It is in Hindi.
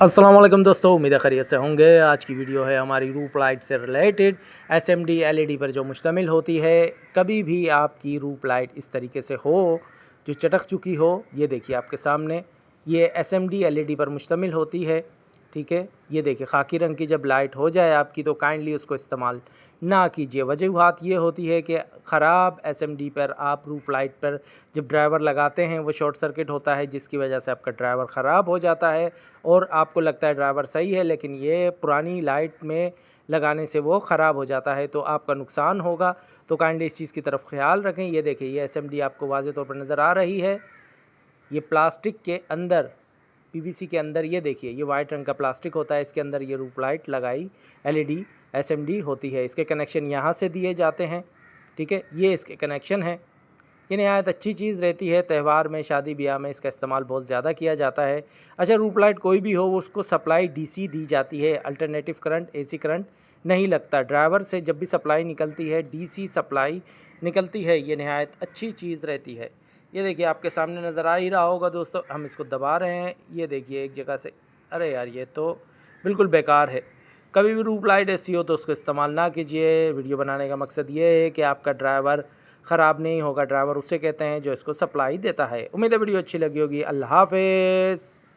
अस्सलाम वालेकुम दोस्तों, उम्मीद है खैरियत से होंगे। आज की वीडियो है हमारी रूप लाइट से रिलेटेड। एसएमडी एलईडी पर जो मुश्तमिल होती है। कभी भी आपकी रूप लाइट इस तरीके से हो जो चटक चुकी हो, ये देखिए आपके सामने, ये एसएमडी एलईडी पर मुश्तमिल होती है। ठीक है, ये देखिए खाकी रंग की जब लाइट हो जाए आपकी तो काइंडली उसको इस्तेमाल ना कीजिए। वजूहात ये होती है कि ख़राब एसएमडी पर आप रूफ लाइट पर जब ड्राइवर लगाते हैं वो शॉर्ट सर्किट होता है, जिसकी वजह से आपका ड्राइवर ख़राब हो जाता है और आपको लगता है ड्राइवर सही है, लेकिन ये पुरानी लाइट में लगाने से वो ख़राब हो जाता है तो आपका नुकसान होगा। तो काइंडली इस चीज़ की तरफ ख्याल रखें। ये देखिए, ये एसएमडी आपको वाज़ेह तौर पर नज़र आ रही है। ये प्लास्टिक के अंदर, पीवीसी के अंदर, ये देखिए, ये वाइट रंग का प्लास्टिक होता है, इसके अंदर ये रूफ लाइट लगाई एलईडी एसएमडी होती है। इसके कनेक्शन यहाँ से दिए जाते हैं। ठीक है, ये इसके कनेक्शन हैं। ये नहायत अच्छी चीज़ रहती है। त्यौहार में, शादी ब्याह में इसका इस्तेमाल बहुत ज़्यादा किया जाता है। अच्छा, रूफ लाइट कोई भी हो वो उसको सप्लाई डीसी दी जाती है, अल्टरनेटिव करंट, एसी करंट नहीं लगता। ड्राइवर से जब भी सप्लाई निकलती है डीसी सप्लाई निकलती है। ये नहायत अच्छी चीज़ रहती है। ये देखिए आपके सामने नज़र आ ही रहा होगा दोस्तों, हम इसको दबा रहे हैं। ये देखिए एक जगह से, अरे यार ये तो बिल्कुल बेकार है। कभी भी रूफ लाइट ऐसी हो तो उसको इस्तेमाल ना कीजिए। वीडियो बनाने का मकसद ये है कि आपका ड्राइवर ख़राब नहीं होगा। ड्राइवर उसे कहते हैं जो इसको सप्लाई देता है। उम्मीद है वीडियो अच्छी लगी होगी। अल्लाह हाफ़िज़।